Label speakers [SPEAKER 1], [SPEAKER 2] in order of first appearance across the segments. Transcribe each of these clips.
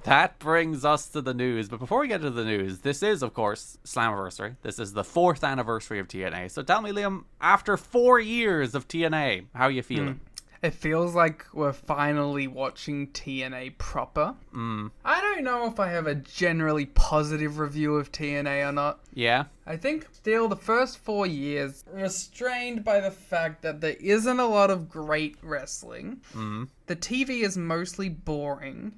[SPEAKER 1] that brings us to the news. But before we get to the news, this is, of course, Slammiversary. This is the 4th anniversary of TNA. So tell me, Liam, after 4 years of TNA, how are you feeling?
[SPEAKER 2] It feels like we're finally watching TNA proper. I don't know if I have a generally positive review of TNA or not.
[SPEAKER 1] Yeah?
[SPEAKER 2] I think still the first 4 years, restrained by the fact that there isn't a lot of great wrestling. The TV is mostly boring.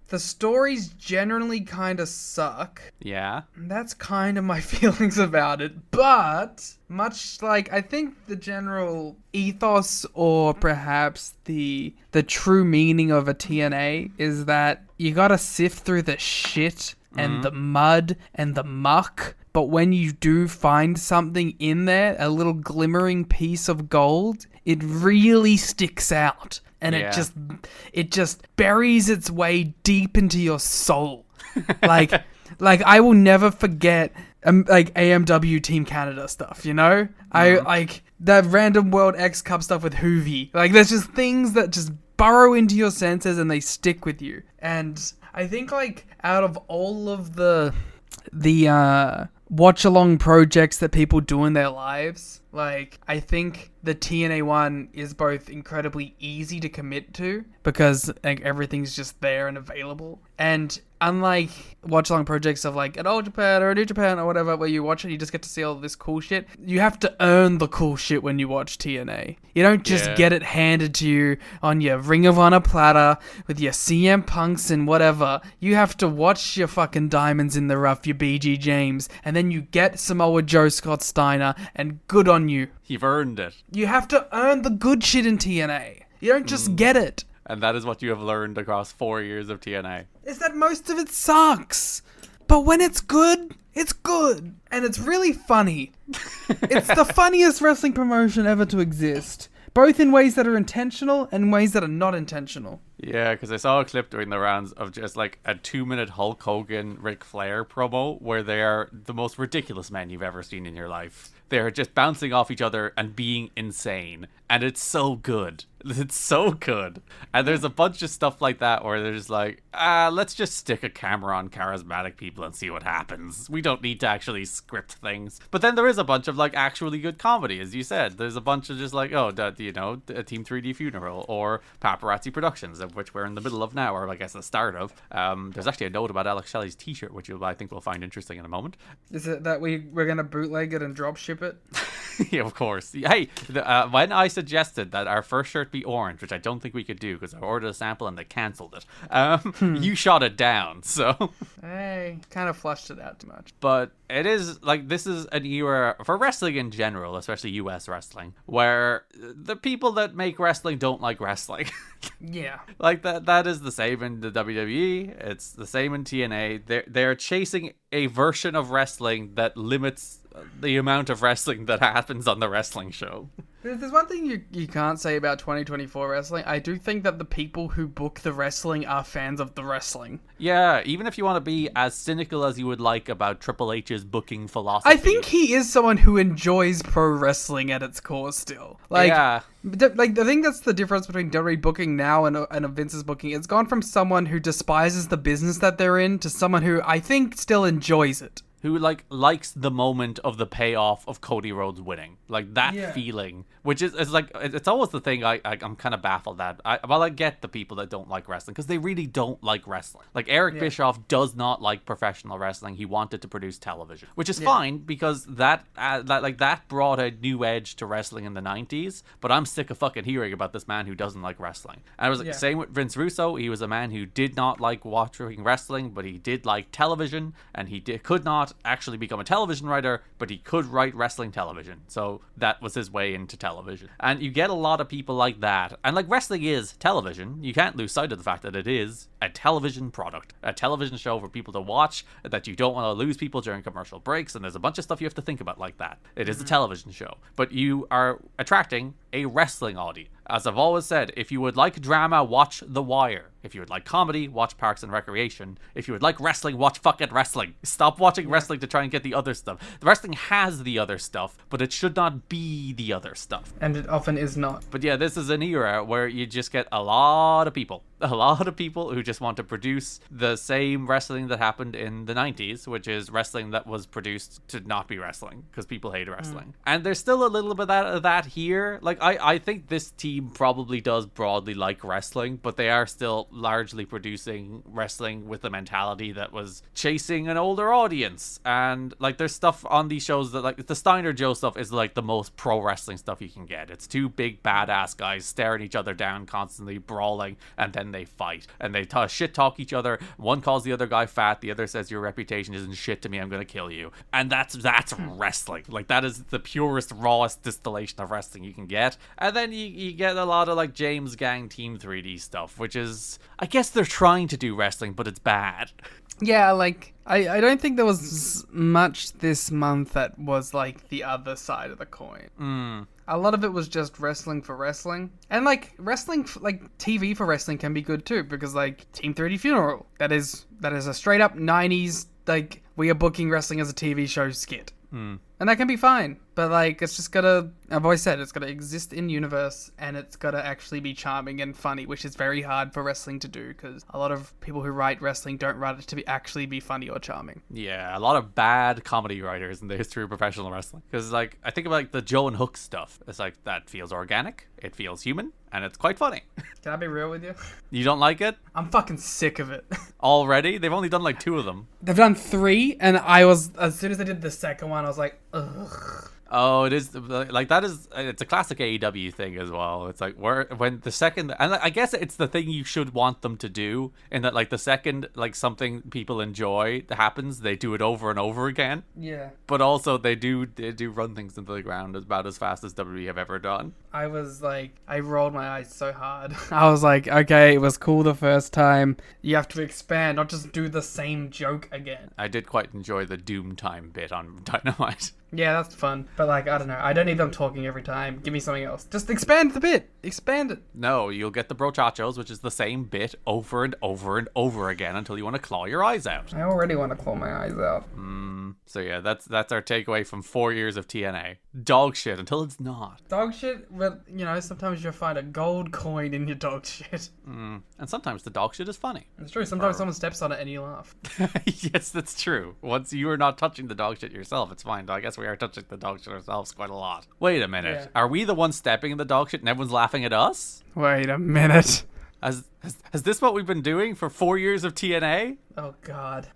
[SPEAKER 2] The stories generally kind of suck.
[SPEAKER 1] Yeah?
[SPEAKER 2] That's kind of my feelings about it. But much like, I think the general ethos, or perhaps the true meaning of a TNA, is that you gotta sift through the shit and the mud and the muck. But when you do find something in there, a little glimmering piece of gold, it really sticks out. And it just buries its way deep into your soul. Like I will never forget like AMW Team Canada stuff, you know? I like that random World X Cup stuff with Hoovy. Like, there's just things that just burrow into your senses and they stick with you. And I think, like, out of all of the watch-along projects that people do in their lives, like, I think the TNA one is both incredibly easy to commit to because, like, everything's just there and available. And unlike watch-along projects of, like, an Old Japan or a New Japan or whatever, where you watch it, you just get to see all this cool shit. You have to earn the cool shit when you watch TNA. You don't just get it handed to you on your Ring of Honor platter with your CM Punks and whatever. You have to watch your fucking Diamonds in the Rough, your BG James, and then you get Samoa Joe Scott Steiner, and good on you.
[SPEAKER 1] You've earned it.
[SPEAKER 2] You have to earn the good shit in TNA. You don't just get it.
[SPEAKER 1] And that is what you have learned across 4 years of TNA.
[SPEAKER 2] Is that most of it sucks. But when it's good, it's good. And it's really funny. It's the funniest wrestling promotion ever to exist. Both in ways that are intentional and ways that are not intentional.
[SPEAKER 1] Yeah, because I saw a clip during the rounds of just like a 2-minute Hulk Hogan Ric Flair promo where they are the most ridiculous men you've ever seen in your life. They're just bouncing off each other and being insane. And it's so good. It's so good. And there's a bunch of stuff like that where they're just like, let's just stick a camera on charismatic people and see what happens. We don't need to actually script things. But then there is a bunch of like actually good comedy, as you said. There's a bunch of just like, a Team 3D Funeral or Paparazzi Productions, of which we're in the middle of now, or I guess the start of. There's actually a note about Alex Shelley's t-shirt, which I think we'll find interesting in a moment.
[SPEAKER 2] Is it that we're going to bootleg it and drop ship it?
[SPEAKER 1] Yeah, of course. Hey, when I suggested that our first shirt be orange, which I don't think we could do because I ordered a sample and they cancelled it, you shot it down, so...
[SPEAKER 2] Hey, kind of flushed it out too much.
[SPEAKER 1] But it is, like, this is an era for wrestling in general, especially US wrestling, where the people that make wrestling don't like wrestling.
[SPEAKER 2] Yeah.
[SPEAKER 1] Like, that is the same in the WWE, it's the same in TNA. They're chasing a version of wrestling that limits the amount of wrestling that happens on the wrestling show.
[SPEAKER 2] There's one thing you can't say about 2024 wrestling. I do think that the people who book the wrestling are fans of the wrestling.
[SPEAKER 1] Yeah, even if you want to be as cynical as you would like about Triple H's booking philosophy.
[SPEAKER 2] I think he is someone who enjoys pro wrestling at its core still. Like, yeah. I think that's the difference between WWE booking now and Vince's booking. It's gone from someone who despises the business that they're in to someone who I think still enjoys it.
[SPEAKER 1] Who, like, likes the moment of the payoff of Cody Rhodes winning. Like, that feeling. Which is like, it's always the thing I'm kind of baffled at. I get the people that don't like wrestling, because they really don't like wrestling. Like, Eric Bischoff does not like professional wrestling. He wanted to produce television. Which is fine, because that brought a new edge to wrestling in the 90s. But I'm sick of fucking hearing about this man who doesn't like wrestling. And I was like, same with Vince Russo. He was a man who did not like watching wrestling, but he did like television, and he could not actually become a television writer, but he could write wrestling television, so that was his way into television. And you get a lot of people like that, and like, wrestling is television. You can't lose sight of the fact that it is a television product, a television show for people to watch, that you don't want to lose people during commercial breaks, and there's a bunch of stuff you have to think about like that. It is a television show, but you are attracting a wrestling audience. As I've always said, if you would like drama, watch The Wire. If you would like comedy, watch Parks and Recreation. If you would like wrestling, watch fucking wrestling. Stop watching wrestling to try and get the other stuff. The wrestling has the other stuff, but it should not be the other stuff.
[SPEAKER 2] And it often is not.
[SPEAKER 1] But yeah, this is an era where you just get a lot of people a lot of people who just want to produce the same wrestling that happened in the 90s, which is wrestling that was produced to not be wrestling because people hate wrestling. And there's still a little bit of that here. Like, I think this team probably does broadly like wrestling, but they are still largely producing wrestling with the mentality that was chasing an older audience. And like, there's stuff on these shows that, like, the Steiner Joe stuff is like the most pro wrestling stuff you can get. It's two big badass guys staring each other down, constantly brawling, and then they fight and they shit talk each other. One calls the other guy fat, the other says your reputation isn't shit to me, I'm gonna kill you. And that's wrestling. Like, that is the purest, rawest distillation of wrestling you can get. And then you get a lot of like James Gang Team 3D stuff, which is, I guess they're trying to do wrestling, but it's bad.
[SPEAKER 2] Yeah, like, I don't think there was much this month that was, like, the other side of the coin. A lot of it was just wrestling for wrestling. And, like, wrestling, like, TV for wrestling can be good, too, because, like, Team 3D Funeral, that is a straight-up 90s, like, we are booking wrestling as a TV show skit. And that can be fine, but like, it's just gotta, I've always said, it's gotta exist in universe, and it's gotta actually be charming and funny, which is very hard for wrestling to do, because a lot of people who write wrestling don't write it to actually be funny or charming.
[SPEAKER 1] Yeah, a lot of bad comedy writers in the history of professional wrestling. Because, like, I think about, like, the Joe and Hook stuff. It's like, that feels organic, it feels human, and it's quite funny.
[SPEAKER 2] Can I be real with you?
[SPEAKER 1] You don't like it?
[SPEAKER 2] I'm fucking sick of it.
[SPEAKER 1] Already? They've only done, like, 2 of them.
[SPEAKER 2] They've done 3, and I was, as soon as they did the second one, I was like, ugh.
[SPEAKER 1] Oh, it is, like, that is, it's a classic AEW thing as well. It's like, when the second, and I guess it's the thing you should want them to do, in that, like, the second, like, something people enjoy happens, they do it over and over again.
[SPEAKER 2] Yeah.
[SPEAKER 1] But also, they do run things into the ground about as fast as WWE have ever done.
[SPEAKER 2] I was like, I rolled my eyes so hard. I was like, okay, it was cool the first time. You have to expand, not just do the same joke again.
[SPEAKER 1] I did quite enjoy the Doom Time bit on Dynamite.
[SPEAKER 2] Yeah, that's fun. But like, I don't know. I don't need them talking every time. Give me something else. Just expand the bit. Expand it.
[SPEAKER 1] No, you'll get the brochachos, which is the same bit over and over and over again until you want to claw your eyes out.
[SPEAKER 2] I already want to claw my eyes out.
[SPEAKER 1] So yeah, that's our takeaway from 4 years of TNA. Dog shit until it's not.
[SPEAKER 2] Dog shit? Well, you know, sometimes you'll find a gold coin in your dog shit.
[SPEAKER 1] And sometimes the dog shit is funny.
[SPEAKER 2] It's true. Sometimes someone steps on it and you laugh.
[SPEAKER 1] Yes, that's true. Once you are not touching the dog shit yourself, it's fine. I guess we are touching the dog shit ourselves quite a lot. Wait a minute.
[SPEAKER 2] Yeah.
[SPEAKER 1] Are we the ones stepping in the dog shit and everyone's laughing at us?
[SPEAKER 2] Wait a minute.
[SPEAKER 1] Has this what we've been doing for 4 years of TNA?
[SPEAKER 2] Oh, God.